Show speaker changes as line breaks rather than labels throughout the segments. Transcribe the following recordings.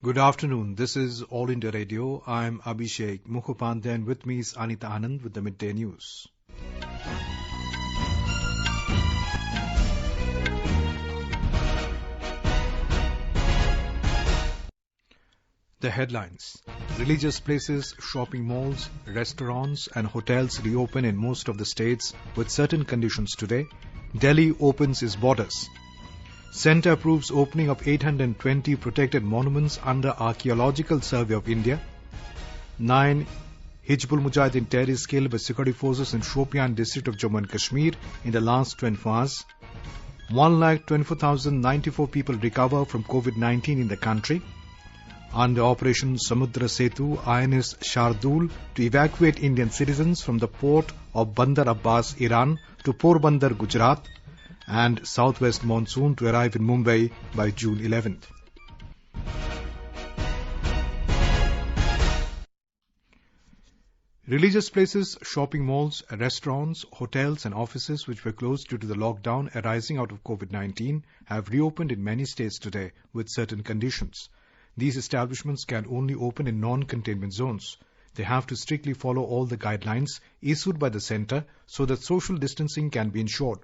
Good afternoon. This is All India Radio. I'm Abhishek Mukhopadhyay and with me is Anita Anand with the Midday News. The headlines. Religious places, shopping malls, restaurants and hotels reopen in most of the states with certain conditions today. Delhi opens its borders. Centre approves opening of 820 protected monuments under Archaeological Survey of India. 9 Hizbul Mujahideen terrorists killed by security forces in Shopian district of Jammu and Kashmir in the last 24 hours. 1,24,094 people recover from COVID-19 in the country. Under Operation Samudra Setu, INS Shardul to evacuate Indian citizens from the port of Bandar Abbas, Iran to Porbandar, Gujarat, and southwest monsoon to arrive in Mumbai by June 11th. Religious places, shopping malls, restaurants, hotels and offices which were closed due to the lockdown arising out of COVID-19 have reopened in many states today with certain conditions. These establishments can only open in non-containment zones. They have to strictly follow all the guidelines issued by the centre so that social distancing can be ensured.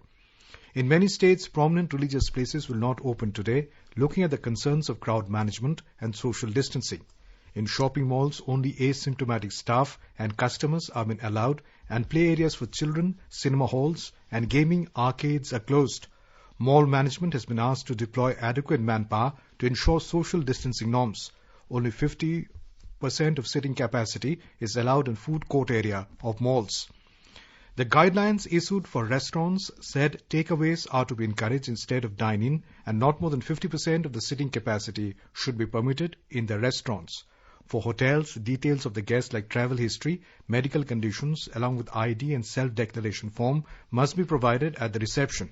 In many states, prominent religious places will not open today, looking at the concerns of crowd management and social distancing. In shopping malls, only asymptomatic staff and customers are being allowed, and play areas for children, cinema halls and gaming arcades are closed. Mall management has been asked to deploy adequate manpower to ensure social distancing norms. Only 50% of sitting capacity is allowed in food court area of malls. The guidelines issued for restaurants said takeaways are to be encouraged instead of dine-in, and not more than 50% of the sitting capacity should be permitted in the restaurants. For hotels, details of the guest like travel history, medical conditions along with ID and self-declaration form must be provided at the reception.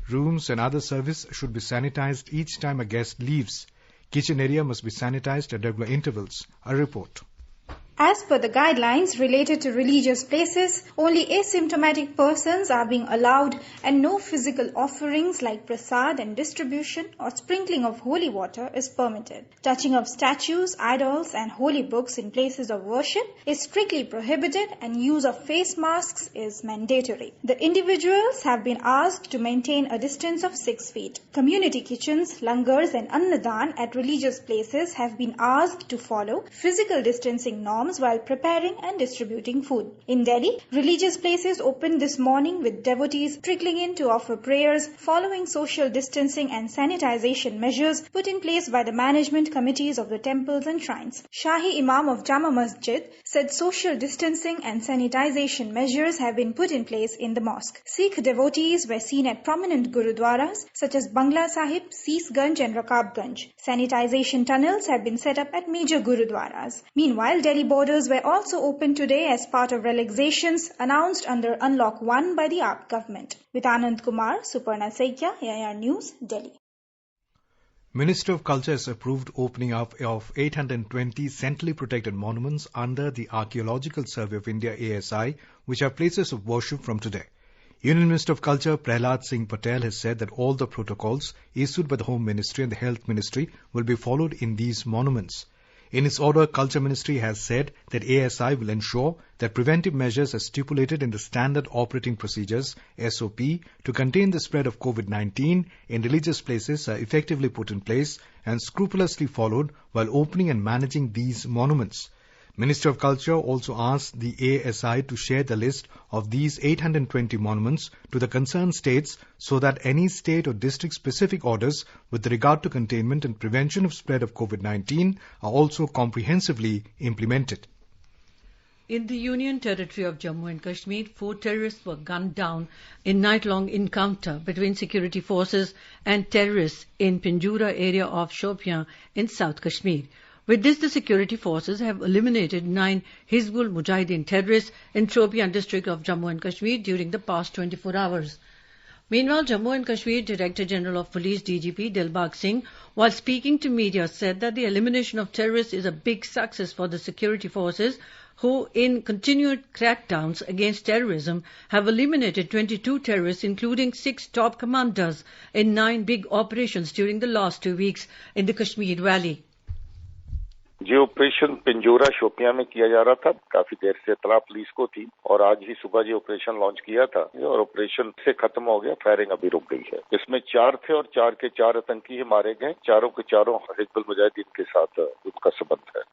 Rooms and other service should be sanitized each time a guest leaves. Kitchen area must be sanitized at regular intervals. A report.
As per the guidelines related to religious places, only asymptomatic persons are being allowed and no physical offerings like prasad and distribution or sprinkling of holy water is permitted. Touching of statues, idols and holy books in places of worship is strictly prohibited and use of face masks is mandatory. The individuals have been asked to maintain a distance of 6 feet. Community kitchens, langars and annadan at religious places have been asked to follow physical distancing norms while preparing and distributing food. In Delhi, religious places opened this morning with devotees trickling in to offer prayers following social distancing and sanitization measures put in place by the management committees of the temples and shrines. Shahi Imam of Jama Masjid said social distancing and sanitization measures have been put in place in the mosque. Sikh devotees were seen at prominent gurudwaras such as Bangla Sahib, Seesganj and Rakabganj. Sanitization tunnels have been set up at major gurudwaras. Meanwhile, Delhi borders were also opened today as part of relaxations announced under Unlock 1 by the AAP government. With Anand Kumar, Suparna Saikia, AIR News, Delhi.
Ministry of Culture has approved opening up of 820 centrally protected monuments under the Archaeological Survey of India ASI, which are places of worship from today. Union Minister of Culture Prahlad Singh Patel has said that all the protocols issued by the Home Ministry and the Health Ministry will be followed in these monuments. In its order, Culture Ministry has said that ASI will ensure that preventive measures as stipulated in the Standard Operating Procedures SOP to contain the spread of COVID-19 in religious places are effectively put in place and scrupulously followed while opening and managing these monuments. Ministry of Culture also asked the ASI to share the list of these 820 monuments to the concerned states so that any state or district specific orders with regard to containment and prevention of spread of COVID-19 are also comprehensively implemented.
In the Union Territory of Jammu and Kashmir, 4 terrorists were gunned down in night-long encounter between security forces and terrorists in Pinjura area of Shopian in South Kashmir. With this, the security forces have eliminated 9 Hizbul Mujahideen terrorists in Shopian district of Jammu and Kashmir during the past 24 hours. Meanwhile, Jammu and Kashmir Director General of Police DGP Dilbag Singh, while speaking to media, said that the elimination of terrorists is a big success for the security forces, who, in continued crackdowns against terrorism, have eliminated 22 terrorists, including 6 top commanders, in 9 big operations during the last 2 weeks in the Kashmir Valley.
ये operation पिंजूरा Shopian में किया जा रहा था। काफी देर से इत्तला police को थी और आज ही सुबह ये ऑपरेशन लॉन्च किया था और ऑपरेशन से खत्म हो गया। फायरिंग अभी रुक गई है। इसमें 4 थे और 4 के 4 आतंकी मारे गए। चारों के चारों हिजबुल मुजाहिदीन के साथ उनका संबंध है।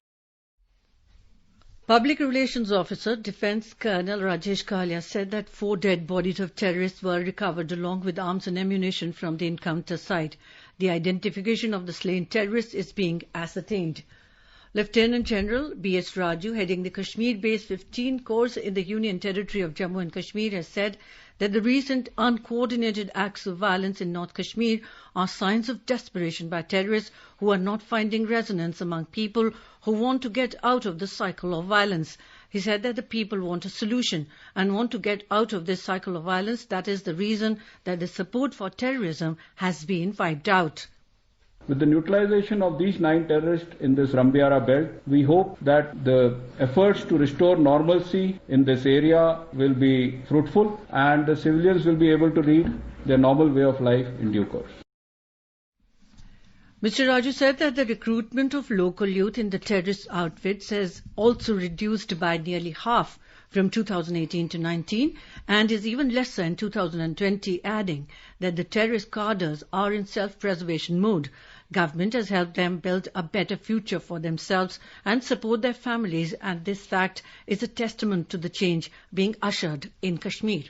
Public Relations Officer, Defense Colonel Rajesh Kalia said that 4 dead bodies of terrorists were recovered along with arms and ammunition from the encounter site. The identification of the slain terrorists is being ascertained. Lieutenant General B.S. Raju, heading the Kashmir-based 15 Corps in the Union Territory of Jammu and Kashmir, has said that the recent uncoordinated acts of violence in North Kashmir are signs of desperation by terrorists who are not finding resonance among people who want to get out of the cycle of violence. He said that the people want a solution and want to get out of this cycle of violence. That is the reason that the support for terrorism has been wiped out.
With the neutralization of these 9 terrorists in this Rambiara belt, we hope that the efforts to restore normalcy in this area will be fruitful and the civilians will be able to lead their normal way of life in due course.
Mr. Raju said that the recruitment of local youth in the terrorist outfits has also reduced by nearly half from 2018 to 19 and is even lesser in 2020, adding that the terrorist cadres are in self-preservation mode. Government has helped them build a better future for themselves and support their families, and this fact is a testament to the change being ushered in Kashmir.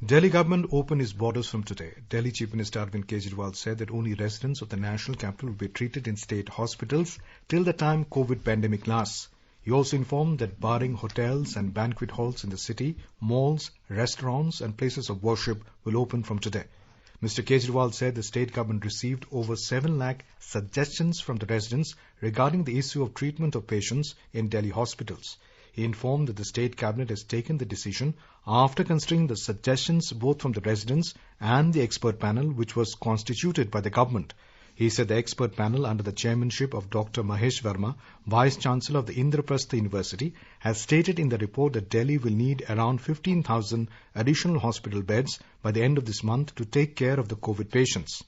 Delhi government opened its borders from today. Delhi Chief Minister Arvind Kejriwal said that only residents of the national capital will be treated in state hospitals till the time COVID pandemic lasts. He also informed that barring hotels and banquet halls in the city, malls, restaurants and places of worship will open from today. Mr. Kejriwal said the state government received over 7 lakh suggestions from the residents regarding the issue of treatment of patients in Delhi hospitals. He informed that the state cabinet has taken the decision after considering the suggestions both from the residents and the expert panel which was constituted by the government. He said the expert panel under the chairmanship of Dr. Mahesh Verma, Vice Chancellor of the Indraprastha University, has stated in the report that Delhi will need around 15,000 additional hospital beds by the end of this month to take care of the COVID patients.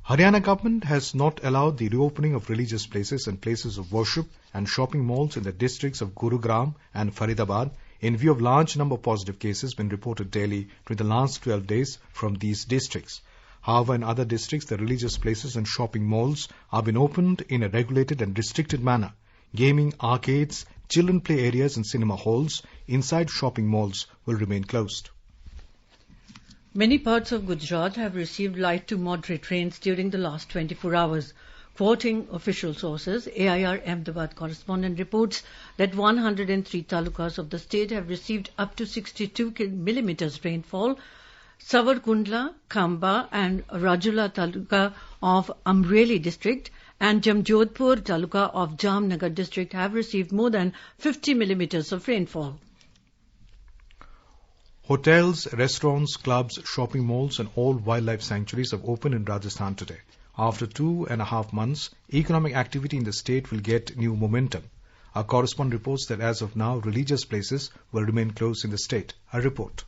Haryana government has not allowed the reopening of religious places and places of worship and shopping malls in the districts of Gurugram and Faridabad in view of large number of positive cases being reported daily during the last 12 days from these districts. However, in other districts, the religious places and shopping malls have been opened in a regulated and restricted manner. Gaming arcades, children play areas and cinema halls inside shopping malls will remain closed.
Many parts of Gujarat have received light to moderate rains during the last 24 hours. Quoting official sources, AIR Ahmedabad correspondent reports that 103 talukas of the state have received up to 62 millimeters rainfall. Savarkundla, Khamba and Rajula Taluka of Amreli district and Jamjodhpur Taluka of Jamnagar district have received more than 50 millimeters of rainfall.
Hotels, restaurants, clubs, shopping malls and all wildlife sanctuaries have opened in Rajasthan today. After 2.5 months, economic activity in the state will get new momentum. Our correspondent reports that as of now, religious places will remain closed in the state. A report.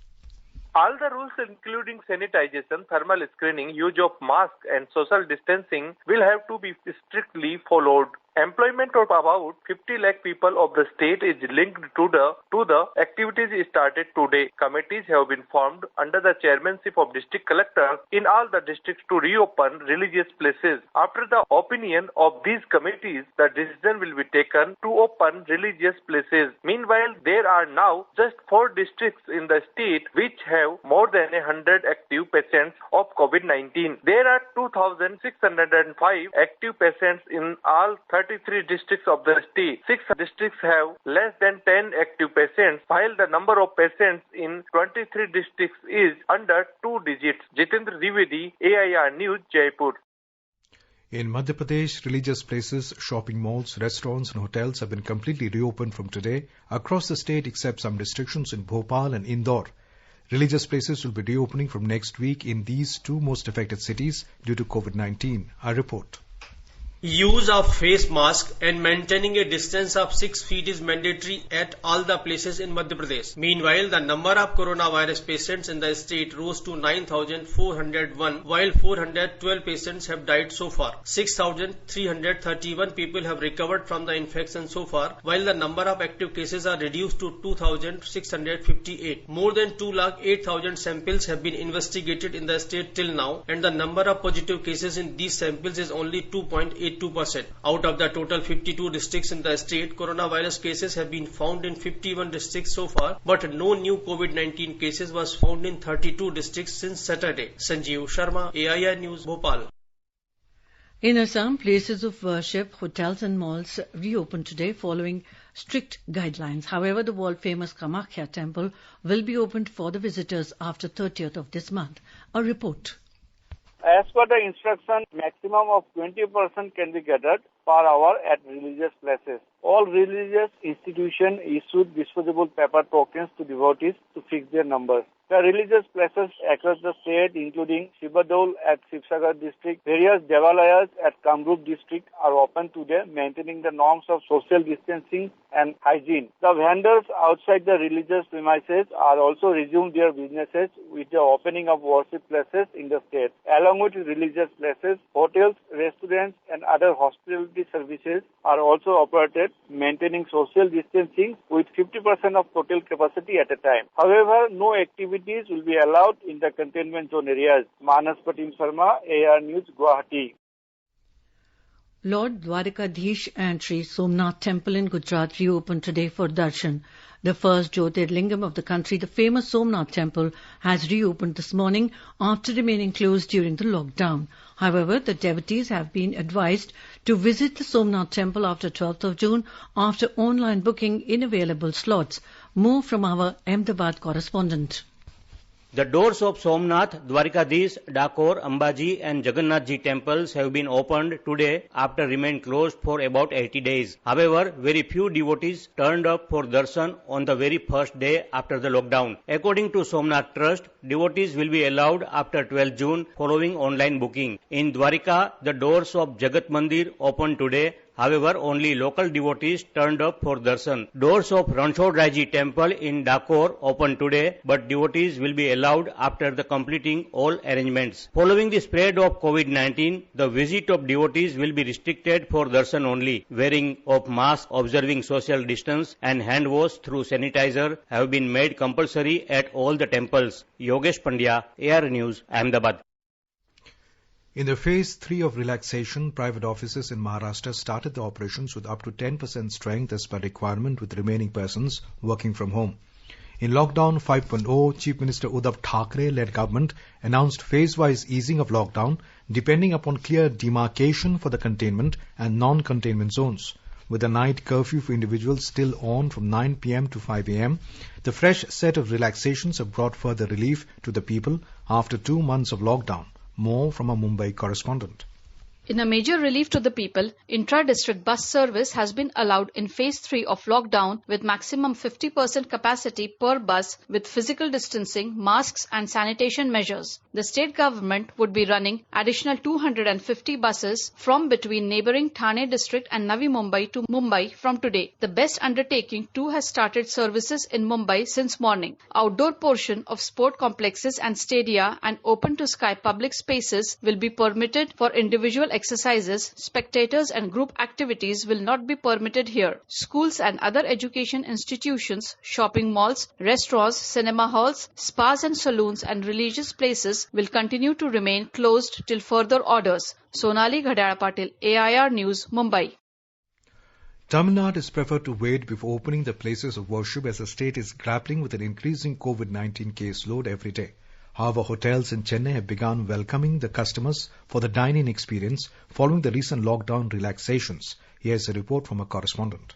All the rules including sanitization, thermal screening, use of mask and social distancing will have to be strictly followed. Employment of about 50 lakh people of the state is linked to the activities started today. Committees have been formed under the chairmanship of district collectors in all the districts to reopen religious places. After the opinion of these committees, the decision will be taken to open religious places. Meanwhile, there are now just 4 districts in the state which have more than 100 active patients of COVID-19. There are 2,605 active patients in all 33 districts of the state. 6 districts have less than 10 active patients, while the number of patients in 23 districts is under 2 digits. Jitendra Dwivedi, AIR News, Jaipur.
In Madhya Pradesh, religious places, shopping malls, restaurants and hotels have been completely reopened from today across the state except some restrictions in Bhopal and Indore. Religious places will be reopening from next week in these 2 most affected cities due to COVID-19. A report.
Use of face mask and maintaining a distance of 6 feet is mandatory at all the places in Madhya Pradesh. Meanwhile, the number of coronavirus patients in the state rose to 9,401, while 412 patients have died so far. 6,331 people have recovered from the infection so far, while the number of active cases are reduced to 2,658. More than 2,08,000 samples have been investigated in the state till now, and the number of positive cases in these samples is only 2.82%. Out of the total 52 districts in the state, coronavirus cases have been found in 51 districts so far, but no new COVID-19 cases was found in 32 districts since Saturday. Sanjeev Sharma, AIR News, Bhopal.
In Assam, places of worship, hotels and malls reopened today following strict guidelines. However, the world-famous Kamakhya temple will be opened for the visitors after 30th of this month. A report.
As per the instruction, maximum of 20% can be gathered per hour at religious places. All religious institutions issued disposable paper tokens to devotees to fix their numbers. The religious places across the state, including Shibadol at Sibsagar district, various Devalayas at Kamrup district are open today, maintaining the norms of social distancing and hygiene. The vendors outside the religious premises are also resumed their businesses with the opening of worship places in the state. Along with religious places, hotels, restaurants and other hospitality services are also operated, maintaining social distancing with 50% of total capacity at a time. However, no activities will be allowed in the containment zone areas. Manas Patim Sharma, AR News, Guwahati.
Lord Dwarkadhish and Sri Somnath Temple in Gujarat reopened today for darshan. The first Jyotirlingam of the country, the famous Somnath Temple, has reopened this morning after remaining closed during the lockdown. However, the devotees have been advised to visit the Somnath Temple after 12th of June after online booking in available slots. More from our Ahmedabad correspondent.
The doors of Somnath, Dwarkadhish, Dakor, Ambaji and Jagannathji temples have been opened today after remaining closed for about 80 days. However, very few devotees turned up for darshan on the very first day after the lockdown. According to Somnath Trust, devotees will be allowed after 12 June following online booking. In Dwarika, the doors of Jagat Mandir opened today. However, only local devotees turned up for darshan. Doors of Ranchod temple in Dakor opened today, but devotees will be allowed after the completing all arrangements. Following the spread of COVID-19, the visit of devotees will be restricted for darshan only. Wearing of mask, observing social distance and hand wash through sanitizer have been made compulsory at all the temples. Yogesh Pandya, AR News, Ahmedabad.
In the phase 3 of relaxation, private offices in Maharashtra started the operations with up to 10% strength as per requirement, with remaining persons working from home. In Lockdown 5.0, Chief Minister Uddhav Thackeray-led government announced phase-wise easing of lockdown depending upon clear demarcation for the containment and non-containment zones. With a night curfew for individuals still on from 9 p.m. to 5 a.m., the fresh set of relaxations have brought further relief to the people after 2 months of lockdown. More from a Mumbai correspondent.
In a major relief to the people, intra-district bus service has been allowed in phase 3 of lockdown with maximum 50% capacity per bus with physical distancing, masks and sanitation measures. The state government would be running additional 250 buses from between neighbouring Thane district and Navi Mumbai to Mumbai from today. The best undertaking too has started services in Mumbai since morning. Outdoor portion of sport complexes and stadia and open to sky public spaces will be permitted for individual exercises. Spectators and group activities will not be permitted here. Schools and other education institutions, shopping malls, restaurants, cinema halls, spas and saloons and religious places will continue to remain closed till further orders. Sonali Ghadala Patil, AIR News, Mumbai.
Tamil Nadu is preferred to wait before opening the places of worship as the state is grappling with an increasing COVID-19 caseload every day. However, hotels in Chennai have begun welcoming the customers for the dine-in experience following the recent lockdown relaxations. Here's a report from a correspondent.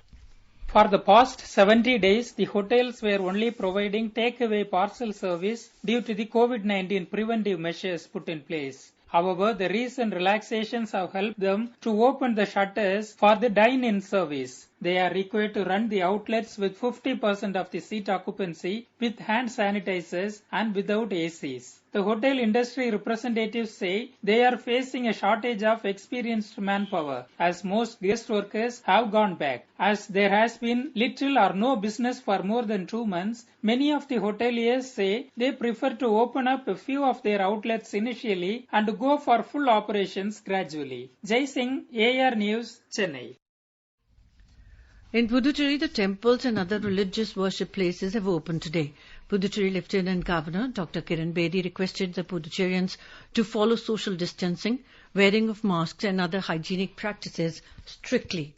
For the past 70 days, the hotels were only providing takeaway parcel service due to the COVID-19 preventive measures put in place. However, the recent relaxations have helped them to open the shutters for the dine-in service. They are required to run the outlets with 50% of the seat occupancy with hand sanitizers and without ACs. The hotel industry representatives say they are facing a shortage of experienced manpower as most guest workers have gone back. As there has been little or no business for more than 2 months, many of the hoteliers say they prefer to open up a few of their outlets initially and go for full operations gradually. Jai Singh, AR News, Chennai.
In Puducherry, the temples and other religious worship places have opened today. Puducherry Lieutenant Governor Dr. Kiran Bedi requested the Puducherrians to follow social distancing, wearing of masks and other hygienic practices strictly.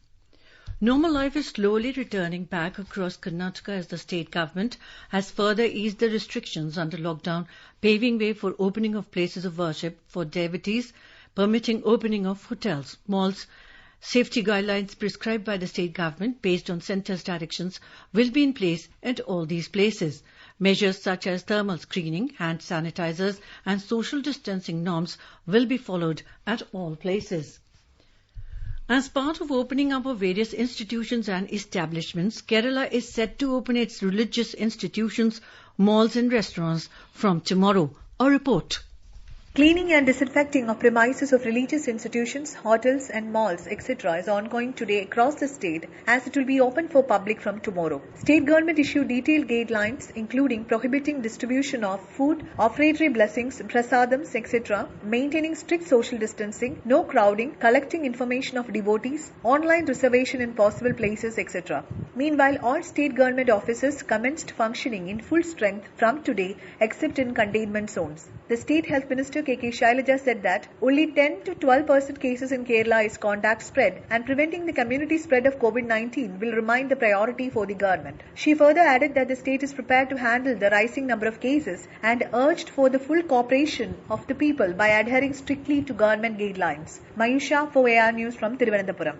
Normal life is slowly returning back across Karnataka as the state government has further eased the restrictions under lockdown, paving way for opening of places of worship for devotees, permitting opening of hotels, malls. Safety guidelines prescribed by the state government based on centre's directions will be in place at all these places. Measures such as thermal screening, hand sanitizers and social distancing norms will be followed at all places. As part of opening up of various institutions and establishments, Kerala is set to open its religious institutions, malls and restaurants from tomorrow. A report.
Cleaning and disinfecting of premises of religious institutions, hotels and malls, etc. is ongoing today across the state as it will be open for public from tomorrow. State government issued detailed guidelines including prohibiting distribution of food, offertory blessings, prasadams, etc., maintaining strict social distancing, no crowding, collecting information of devotees, online reservation in possible places, etc. Meanwhile, all state government offices commenced functioning in full strength from today except in containment zones. The State Health Minister K.K. Shailaja said that only 10 to 12% cases in Kerala is contact spread and preventing the community spread of COVID-19 will remain the priority for the government. She further added that the state is prepared to handle the rising number of cases and urged for the full cooperation of the people by adhering strictly to government guidelines. Mayusha for AR News from Thiruvananthapuram.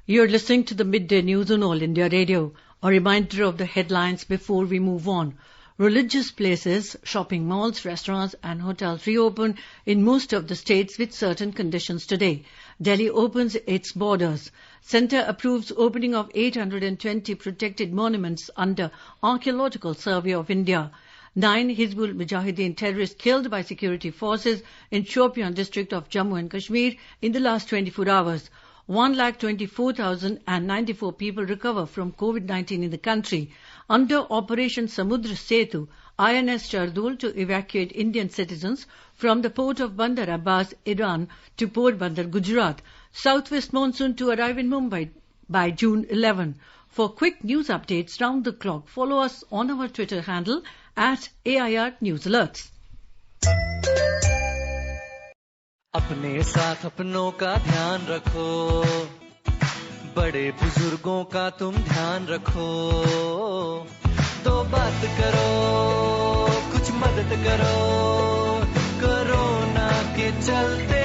You're listening to the Midday News on All India Radio. A reminder of the headlines before we move on. Religious places, shopping malls, restaurants and hotels reopen in most of the states with certain conditions today. Delhi opens its borders. Centre approves opening of 820 protected monuments under Archaeological Survey of India. 9 Hizbul Mujahideen terrorists killed by security forces in Shopian district of Jammu and Kashmir in the last 24 hours. 1,24,094 people recover from COVID-19 in the country. Under Operation Samudra Setu, INS Shardul to evacuate Indian citizens from the port of Bandar Abbas, Iran to Port Bandar, Gujarat. Southwest monsoon to arrive in Mumbai by June 11. For quick news updates round the clock, follow us on our Twitter handle at AIR News Alerts.
अपने साथ अपनों का ध्यान रखो, बड़े बुजुर्गों का तुम ध्यान रखो, तो बात करो, कुछ मदद करो, कोरोना के चलते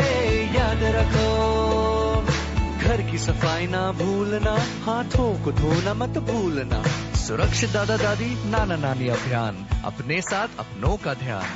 याद रखो, घर की सफाई ना भूलना, हाथों को धोना मत भूलना, सुरक्षित दादा दादी नाना नानी अभियान, अपने साथ अपनों का ध्यान.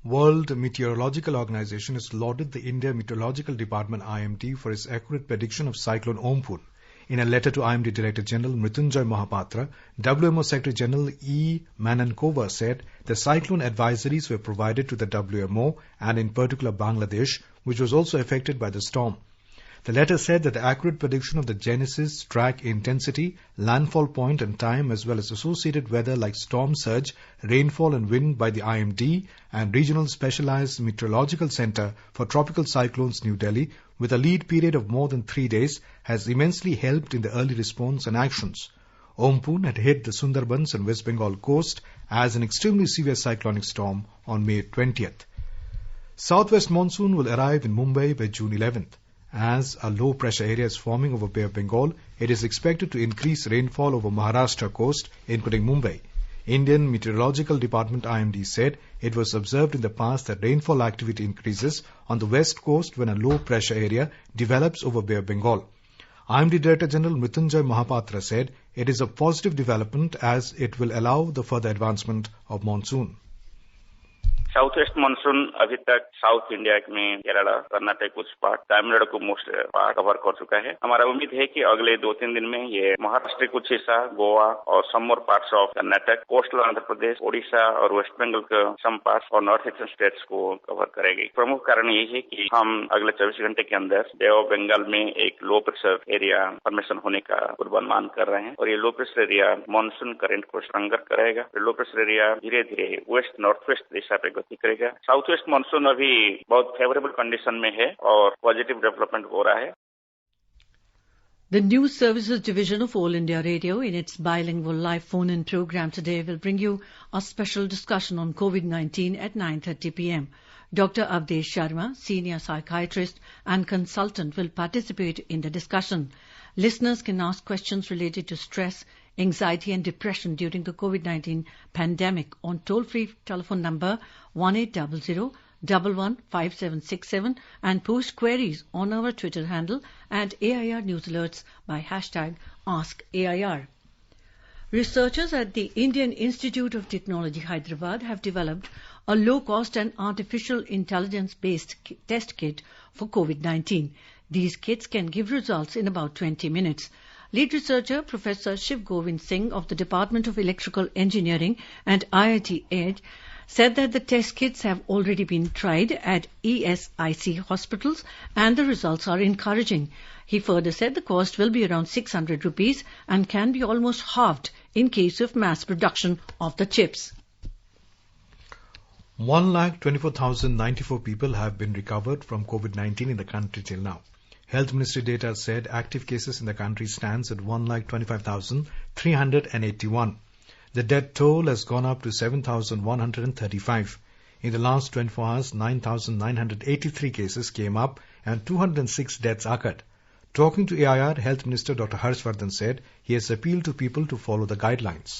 World Meteorological Organization has lauded the India Meteorological Department IMD for its accurate prediction of cyclone Ompun. In a letter to IMD Director General Mrityunjay Mohapatra, WMO Secretary General E. Manankova said the cyclone advisories were provided to the WMO and in particular Bangladesh, which was also affected by the storm. The letter said that the accurate prediction of the genesis, track intensity, landfall point and time as well as associated weather like storm surge, rainfall and wind by the IMD and Regional Specialized Meteorological Center for Tropical Cyclones New Delhi with a lead period of more than 3 days has immensely helped in the early response and actions. Ompun had hit the Sundarbans and West Bengal coast as an extremely severe cyclonic storm on May 20th. Southwest monsoon will arrive in Mumbai by June 11th. As a low-pressure area is forming over Bay of Bengal, it is expected to increase rainfall over Maharashtra coast, including Mumbai. Indian Meteorological Department IMD said it was observed in the past that rainfall activity increases on the west coast when a low-pressure area develops over Bay of Bengal. IMD Director General Mrityunjay Mohapatra said it is a positive development as it will allow the further advancement of monsoon.
South west monsoon अभी तक south India में केरला, कर्नाटक कुछ part, Tamil Nadu को most part cover कर चुका है। हमारा उम्मीद है कि अगले 2-3 दिन में ये महाराष्ट्र कुछ हिस्सा, गोवा और some more parts of Karnataka, coastal Andhra Pradesh, Odisha और वेस्ट बंगाल के सम पार्ट्स और नॉर्थ ईस्टर्न स्टेट्स को कवर करेगी। प्रमुख कारण यही है कि हम अगले 24 घंटे के अंदर बे ऑफ बंगाल में एक लो प्रेशर एरिया फॉर्मेशन होने का पूर्वानुमान कर रहे हैं और ये low pressure area monsoon current को स्ट्रॉन्गर करेगा। लो प्रेशर एरिया धीरे धीरे वेस्ट नॉर्थ वेस्ट दिशा पे गति करेगा। साउथ वेस्ट मानसून अभी बहुत फेवरेबल कंडीशन में है और पॉजिटिव डेवलपमेंट हो रहा है।
The News Services Division of All India Radio, in its bilingual live phone-in program today, will bring you a special discussion on COVID-19 at 9:30 p.m. Dr. Avdesh Sharma, senior psychiatrist and consultant, will participate in the discussion. Listeners can ask questions related to stress, anxiety and depression during the COVID-19 pandemic on toll-free telephone number 1800-115767 and post queries on our Twitter handle at AIR News Alerts by hashtag AskAIR. Researchers at the Indian Institute of Technology, Hyderabad, have developed a low-cost and artificial intelligence-based test kit for COVID-19. These kits can give results in about 20 minutes. Lead researcher Professor Shiv Govind Singh of the Department of Electrical Engineering and IIT Edge said that the test kits have already been tried at ESIC hospitals and the results are encouraging. He further said the cost will be around 600 rupees and can be almost halved in case of mass production of the chips.
1,24,094 people have been recovered from COVID-19 in the country till now. Health Ministry data said active cases in the country stands at 1,25,381. The death toll has gone up to 7,135. In the last 24 hours, 9,983 cases came up and 206 deaths occurred. Talking to AIR, Health Minister Dr. Harshvardhan said he has appealed to people to follow the guidelines.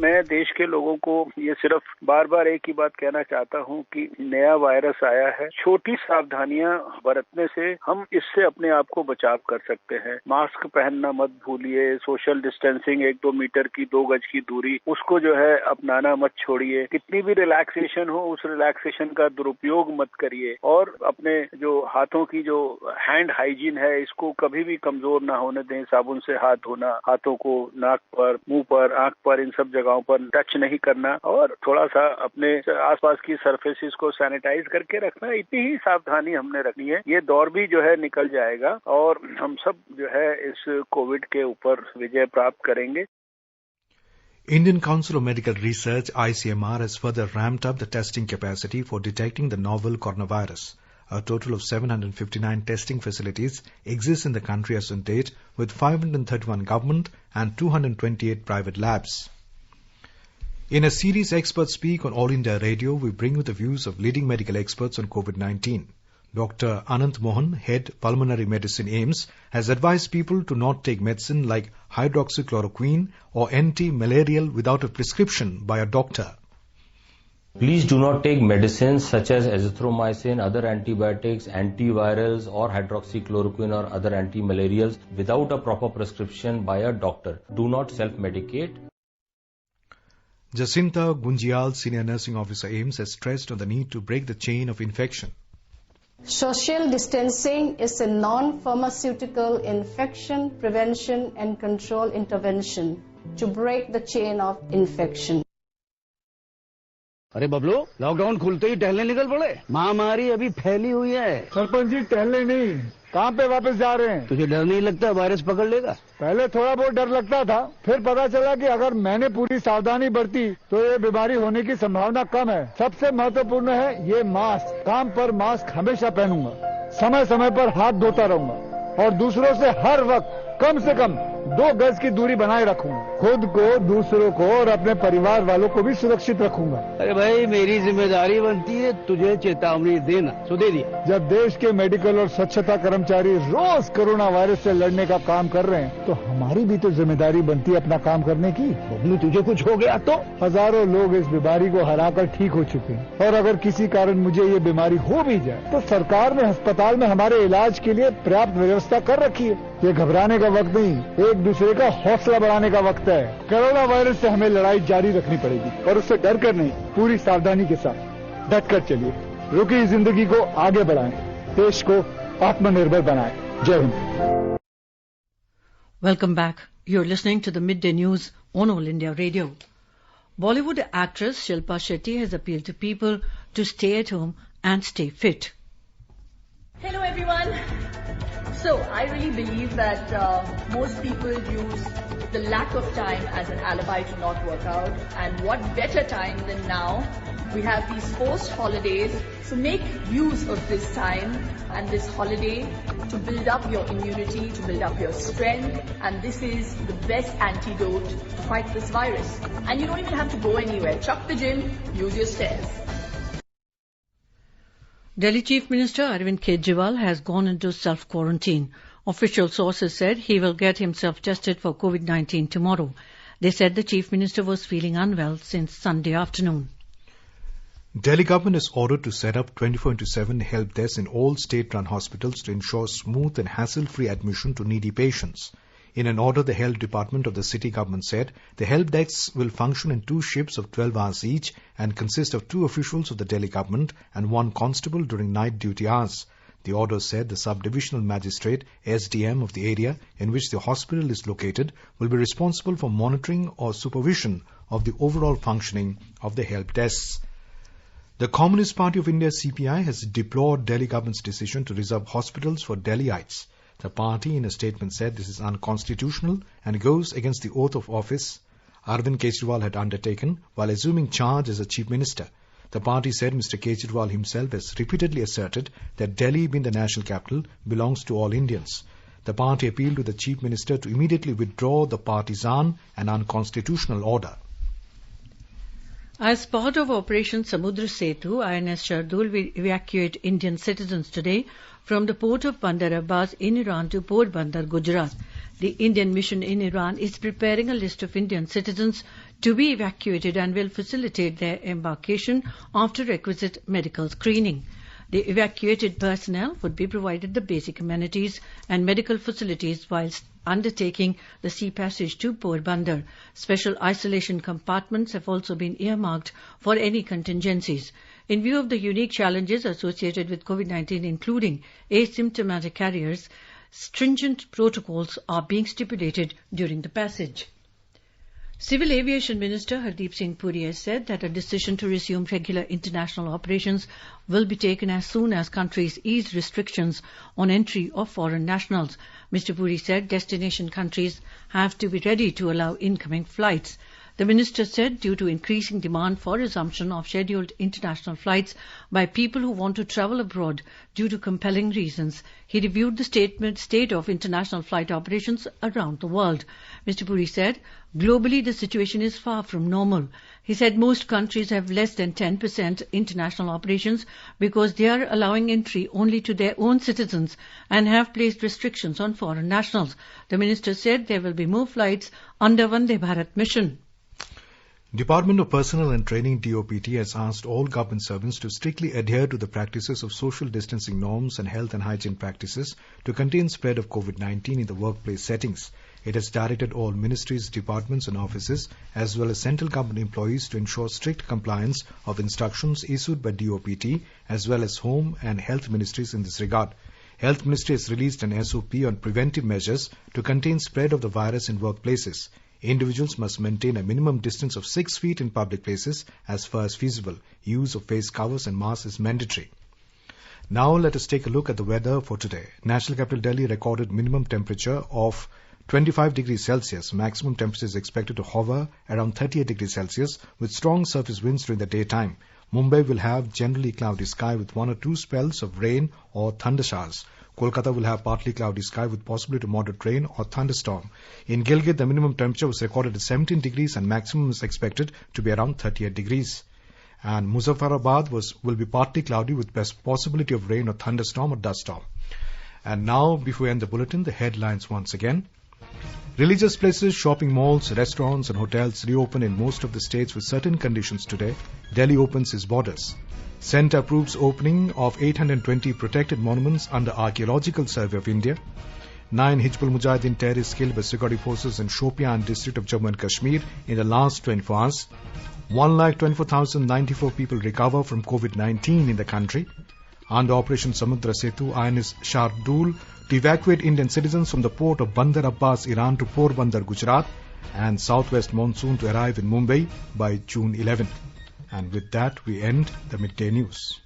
मैं देश के लोगों को ये सिर्फ बार बार एक ही बात कहना चाहता हूं कि नया वायरस आया है। छोटी सावधानियां बरतने से हम इससे अपने आप को बचाव कर सकते हैं। मास्क पहनना मत भूलिए, सोशल डिस्टेंसिंग 1-2 मीटर की 2 गज की दूरी, उसको जो है अपनाना मत छोड़िए। कितनी भी रिलैक्सेशन हो, उस रिलैक्सेशन का दुरुपयोग मत करिए और अपने जो हाथों की जो हैंड हाइजीन है, इसको कभी भी कमजोर ना होने दें। साबुन से हाथ धोना, हाथों को नाक पर, मुंह पर, आंख पर, इन सब जगहों पर टच नहीं करना और थोड़ा सा अपने आसपास की सरफेसेस को सैनिटाइज करके रखना। इतनी ही सावधानी हमने रखनी है। ये दौर भी जो है निकल जाएगा और हम सब जो है इस कोविड के ऊपर विजय प्राप्त करेंगे।
Indian Council of Medical Research, ICMR, has further ramped up the testing capacity for detecting the novel coronavirus. A total of 759 testing facilities exist in the country as on date, with 531 government and 228 private labs. In a series Experts Speak on All India Radio, we bring you the views of leading medical experts on COVID-19. Dr. Anant Mohan, Head Pulmonary Medicine AIIMS, has advised people to not take medicine like hydroxychloroquine or anti-malarial without a prescription by a doctor.
Please do not take medicines such as azithromycin, other antibiotics, antivirals or hydroxychloroquine or other anti-malarials without a proper prescription by a doctor. Do not self-medicate.
Jacinta Gunjial, Senior Nursing Officer AIIMS, has stressed on the need to break the chain of infection.
Social distancing is a non-pharmaceutical infection prevention and control intervention to break the chain of infection.
अरे Bablu, lockdown खुलते ही टहलने निकल पड़े। महामारी अभी फैली हुई है। सरपंच जी, टहलने नहीं, काम पे वापस जा रहे हैं। तुझे डर नहीं लगता वायरस पकड़ लेगा? पहले थोड़ा बहुत डर लगता था, फिर पता चला कि अगर मैंने पूरी सावधानी बरती तो ये बीमारी होने की संभावना कम है। सबसे महत्वपूर्ण है ये मास्क। काम पर मास्क हमेशा पहनूंगा, समय समय पर हाथ धोता रहूंगा और दूसरों से हर वक्त कम से कम 2 गज की दूरी बनाए रखूंगा। खुद को, दूसरों को और अपने परिवार वालों को भी सुरक्षित रखूंगा। अरे भाई, मेरी जिम्मेदारी बनती है तुझे चेतावनी देना, तो दे दिया। जब देश के मेडिकल और स्वच्छता कर्मचारी रोज कोरोना वायरस से लड़ने का काम कर रहे हैं, तो हमारी भी तो जिम्मेदारी बनती है अपना काम करने की। बबलू, तुझे कुछ हो गया तो? हजारों लोग इस बीमारी को हराकर ठीक हो चुके हैं और अगर किसी कारण मुझे ये बीमारी हो भी जाए तो सरकार ने अस्पताल में हमारे इलाज के लिए पर्याप्त व्यवस्था कर रखी है। ये घबराने का वक्त नहीं, एक दूसरे का हौसला बढ़ाने का वक्त है। कोरोना वायरस से हमें लड़ाई जारी रखनी पड़ेगी और उससे डर कर नहीं, पूरी सावधानी के साथ डट कर चलिए। रुकी जिंदगी को आगे बढ़ाएं, देश को आत्मनिर्भर बनाएं। जय Hind.
Welcome back. You're listening to the Midday News on All India Radio. Bollywood actress Shilpa Shetty has appealed to people to stay at home and stay fit.
Hello everyone. So I really believe that most people use the lack of time as an alibi to not work out, and what better time than now? We have these forced holidays, so make use of this time and this holiday to build up your immunity, to build up your strength, and this is the best antidote to fight this virus. And you don't even have to go anywhere. Chuck the gym, use your stairs.
Delhi Chief Minister Arvind Kejriwal has gone into self-quarantine. Official sources said he will get himself tested for COVID-19 tomorrow. They said the Chief Minister was feeling unwell since Sunday afternoon.
Delhi government is ordered to set up 24/7 help desks in all state-run hospitals to ensure smooth and hassle-free admission to needy patients. In an order, the health department of the city government said the help desks will function in 2 shifts of 12 hours each and consist of 2 officials of the Delhi government and 1 constable during night duty hours. The order said the sub-divisional magistrate, SDM of the area in which the hospital is located, will be responsible for monitoring or supervision of the overall functioning of the help desks. The Communist Party of India, CPI, has deplored Delhi government's decision to reserve hospitals for Delhiites. The party, in a statement, said this is unconstitutional and goes against the oath of office Arvind Kejriwal had undertaken while assuming charge as a chief minister. The party said Mr. Kejriwal himself has repeatedly asserted that Delhi, being the national capital, belongs to all Indians. The party appealed to the chief minister to immediately withdraw the partisan and unconstitutional order.
As part of Operation Samudra Setu, INS Shardul will evacuate Indian citizens today from the port of Bandar Abbas in Iran to Port Bandar, Gujarat. The Indian mission in Iran is preparing a list of Indian citizens to be evacuated and will facilitate their embarkation after requisite medical screening. The evacuated personnel would be provided the basic amenities and medical facilities whilst undertaking the sea passage to Porbandar. Special isolation compartments have also been earmarked for any contingencies. In view of the unique challenges associated with COVID-19, including asymptomatic carriers, stringent protocols are being stipulated during the passage. Civil Aviation Minister Hardeep Singh Puri has said that a decision to resume regular international operations will be taken as soon as countries ease restrictions on entry of foreign nationals. Mr. Puri said destination countries have to be ready to allow incoming flights. The minister said due to increasing demand for resumption of scheduled international flights by people who want to travel abroad due to compelling reasons, he reviewed the state of international flight operations around the world. Mr. Puri said, globally the situation is far from normal. He said most countries have less than 10% international operations because they are allowing entry only to their own citizens and have placed restrictions on foreign nationals. The minister said there will be more flights under Vande Bharat mission.
Department of Personnel and Training DOPT has asked all government servants to strictly adhere to the practices of social distancing norms and health and hygiene practices to contain spread of COVID-19 in the workplace settings. It has directed all ministries, departments and offices as well as central government employees to ensure strict compliance of instructions issued by DOPT as well as Home and Health Ministries in this regard. Health Ministry has released an SOP on preventive measures to contain spread of the virus in workplaces. Individuals must maintain a minimum distance of 6 feet in public places as far as feasible. Use of face covers and masks is mandatory. Now let us take a look at the weather for today. National capital Delhi recorded minimum temperature of 25 degrees Celsius. Maximum temperature is expected to hover around 38 degrees Celsius with strong surface winds during the daytime. Mumbai will have generally cloudy sky with 1 or 2 spells of rain or thunder showers. Kolkata will have partly cloudy sky with possibility of moderate rain or thunderstorm. In Gilgit, the minimum temperature was recorded at 17 degrees and maximum is expected to be around 38 degrees. And Muzaffarabad will be partly cloudy with possibility of rain or thunderstorm or dust storm. And now, before we end the bulletin, the headlines once again. Religious places, shopping malls, restaurants and hotels reopen in most of the states with certain conditions today. Delhi opens its borders. Centre approves opening of 820 protected monuments under Archaeological Survey of India. 9 Hizbul Mujahideen terrorists killed by security forces in Shopian district of Jammu and Kashmir in the last 24 hours. 1,24,094 people recover from COVID-19 in the country. Under Operation Samudra Setu, INS Shardul to evacuate Indian citizens from the port of Bandar Abbas, Iran to Porbandar, Gujarat, and southwest monsoon to arrive in Mumbai by June 11th. And with that, we end the midday news.